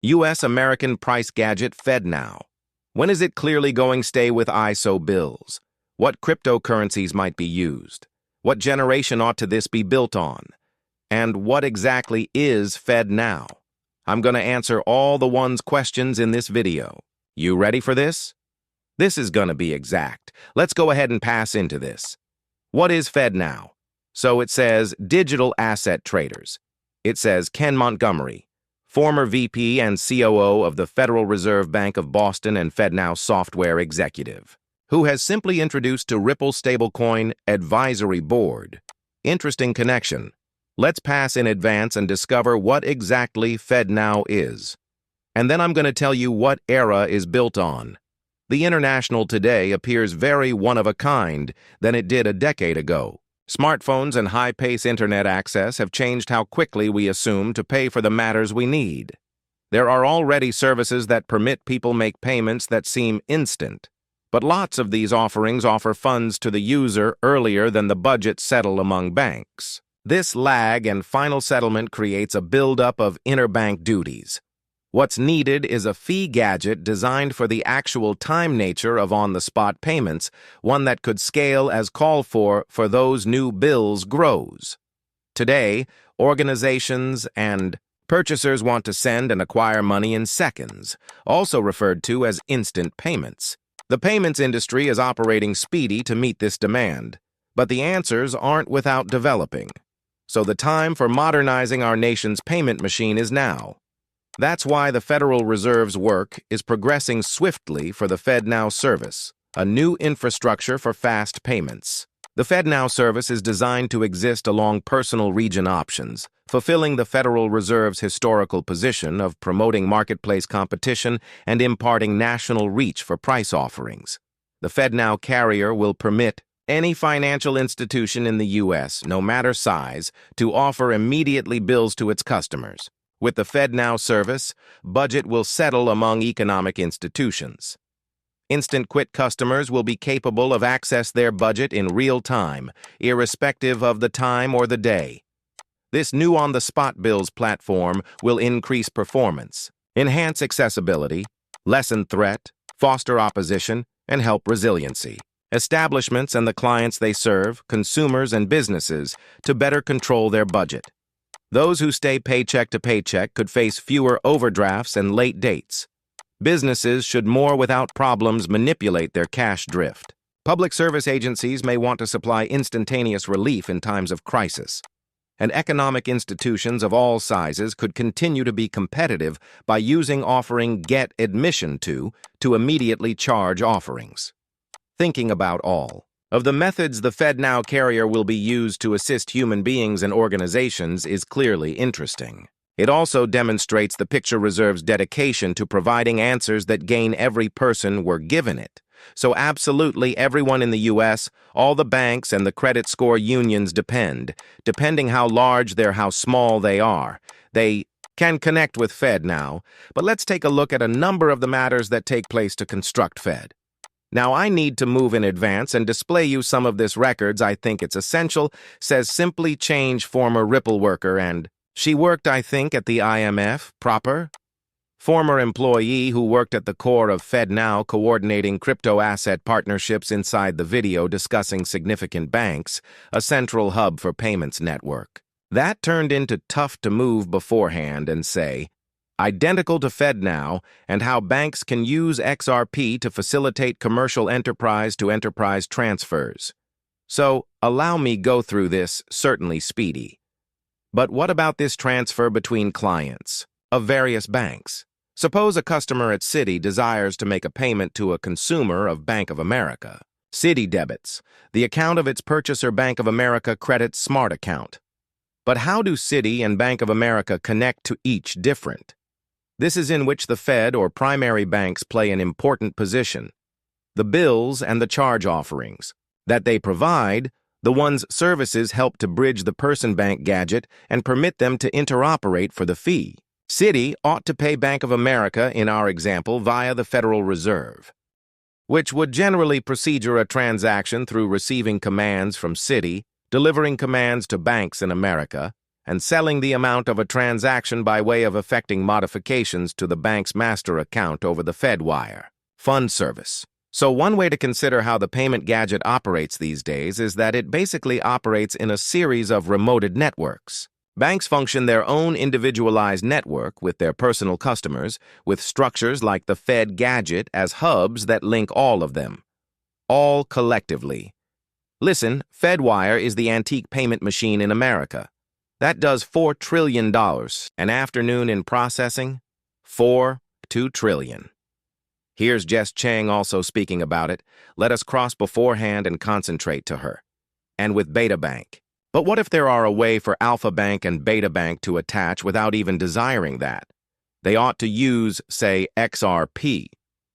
U.S. American price gadget Fednow. When is it clearly going stay with ISO bills? What cryptocurrencies might be used? What generation ought to this be built on? And what exactly is Fednow? I'm going to answer all the one's questions in this video. You ready for this? This is going to be exact. Let's go ahead and pass into this. What is Fednow? So it says digital asset traders. It says Ken Montgomery, former VP and COO of the Federal Reserve Bank of Boston and Fednow software executive, who has simply introduced to Ripple stablecoin advisory board. Interesting connection. Let's pass in advance and discover what exactly Fednow is. And then I'm going to tell you what era is built on. The International today appears very one-of-a-kind than it did a decade ago. Smartphones and high-pace internet access have changed how quickly we assume to pay for the matters we need. There are already services that permit people make payments that seem instant, but lots of these offerings offer funds to the user earlier than the budget settle among banks. This lag and final settlement creates a buildup of interbank duties. What's needed is a fee gadget designed for the actual time nature of on-the-spot payments, one that could scale as called for those new bills grows. Today, organizations and purchasers want to send and acquire money in seconds, also referred to as instant payments. The payments industry is operating speedy to meet this demand, but the answers aren't without developing. So the time for modernizing our nation's payment machine is now. That's why the Federal Reserve's work is progressing swiftly for the Fednow service, a new infrastructure for fast payments. The Fednow service is designed to exist along personal region options, fulfilling the Federal Reserve's historical position of promoting marketplace competition and imparting national reach for price offerings. The Fednow carrier will permit any financial institution in the U.S., no matter size, to offer immediately bills to its customers. With the Fednow service, budget will settle among economic institutions. Instant quit customers will be capable of access their budget in real time, irrespective of the time or the day. This new on-the-spot bills platform will increase performance, enhance accessibility, lessen threat, foster opposition, and help resiliency. Establishments and the clients they serve, consumers and businesses, to better control their budget. Those who stay paycheck to paycheck could face fewer overdrafts and late dates. Businesses should more without problems manipulate their cash drift. Public service agencies may want to supply instantaneous relief in times of crisis. And economic institutions of all sizes could continue to be competitive by using offering get admission to immediately charge offerings. Thinking about all of the methods the Fednow carrier will be used to assist human beings and organizations is clearly interesting. It also demonstrates the Picture Reserve's dedication to providing answers that gain every person were given it. So absolutely everyone in the U.S., all the banks and the credit score unions depending how large how small they are, they can connect with Fednow. But let's take a look at a number of the matters that take place to construct Fed. Now, I need to move in advance and display you some of this records. I think it's essential. Says simply change former Ripple worker and she worked, I think, at the IMF, proper? Former employee who worked at the core of Fednow coordinating crypto asset partnerships inside the video discussing significant banks, a central hub for payments network. That turned into tough to move beforehand and say, identical to Fednow and how banks can use XRP to facilitate commercial enterprise-to-enterprise transfers. So, allow me go through this, certainly speedy. But what about this transfer between clients of various banks? Suppose a customer at Citi desires to make a payment to a consumer of Bank of America. Citi debits the account of its purchaser Bank of America credits Smart account. But how do Citi and Bank of America connect to each different? This is in which the Fed or primary banks play an important position. The bills and the charge offerings that they provide, the one's services help to bridge the person bank gadget and permit them to interoperate for the fee. Citi ought to pay Bank of America, in our example, via the Federal Reserve, which would generally procedure a transaction through receiving commands from Citi, delivering commands to banks in America, and selling the amount of a transaction by way of effecting modifications to the bank's master account over the Fedwire fund service. So one way to consider how the payment gadget operates these days is that it basically operates in a series of remoted networks. Banks function their own individualized network with their personal customers, with structures like the Fed gadget as hubs that link all of them, all collectively. Listen, Fedwire is the antique payment machine in America. That does $4 trillion. An afternoon in processing? 2 trillion. Here's Jess Chang also speaking about it. Let us cross beforehand and concentrate to her. And with Beta Bank. But what if there are a way for Alpha Bank and Beta Bank to attach without even desiring that? They ought to use, say, XRP.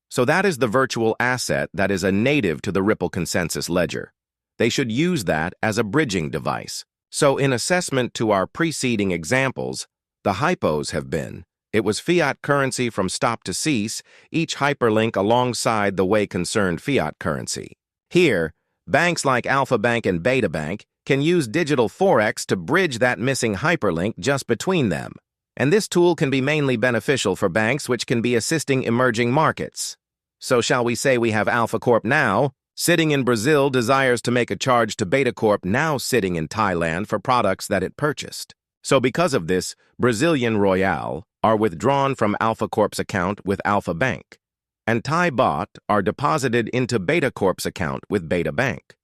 So that is the virtual asset that is a native to the Ripple consensus ledger. They should use that as a bridging device. So in assessment to our preceding examples, the hypos have been, it was fiat currency from stop to cease, each hyperlink alongside the way concerned fiat currency. Here, banks like Alpha Bank and Beta Bank can use digital forex to bridge that missing hyperlink just between them. And this tool can be mainly beneficial for banks which can be assisting emerging markets. So shall we say we have Alpha Corp now, sitting in Brazil, desires to make a charge to Beta Corp now sitting in Thailand for products that it purchased. So because of this, Brazilian Royale are withdrawn from Alpha Corp's account with Alpha Bank, and Thai baht are deposited into Beta Corp's account with Beta Bank.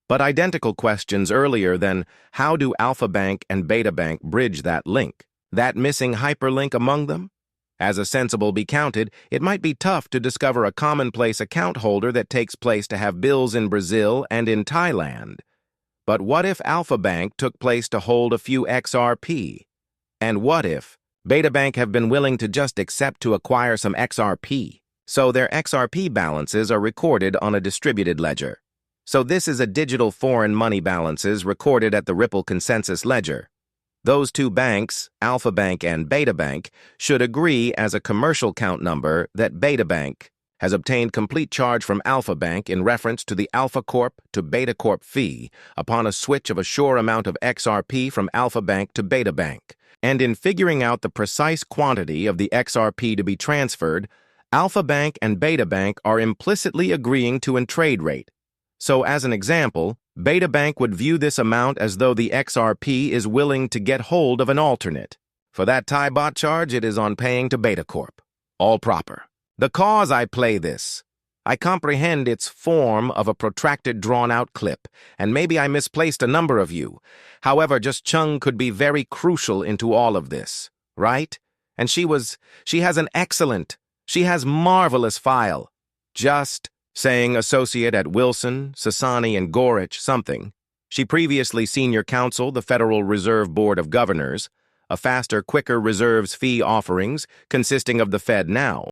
But identical questions earlier than how do Alpha Bank and Beta Bank bridge that link, that missing hyperlink among them? As a sensible be counted, it might be tough to discover a commonplace account holder that takes place to have bills in Brazil and in Thailand. But what if Alpha Bank took place to hold a few XRP? And what if Beta Bank have been willing to just accept to acquire some XRP? So their XRP balances are recorded on a distributed ledger. So this is a digital foreign money balances recorded at the Ripple consensus ledger. Those two banks, Alpha Bank and Beta Bank, should agree as a commercial count number that Beta Bank has obtained complete charge from Alpha Bank in reference to the Alpha Corp to Beta Corp fee upon a switch of a sure amount of XRP from Alpha Bank to Beta Bank. And in figuring out the precise quantity of the XRP to be transferred, Alpha Bank and Beta Bank are implicitly agreeing to a trade rate. So as an example, Beta Bank would view this amount as though the XRP is willing to get hold of an alternate. For that Thai baht charge, it is on paying to Beta Corp. All proper. The cause I play this. I comprehend its form of a protracted drawn-out clip, and maybe I misplaced a number of you. However, just Chung could be very crucial into all of this, right? And she has marvelous file. Just saying associate at Wilson, Sassani, and Gorich something. She previously senior counsel the Federal Reserve Board of Governors, a faster, quicker reserves fee offerings consisting of the Fednow.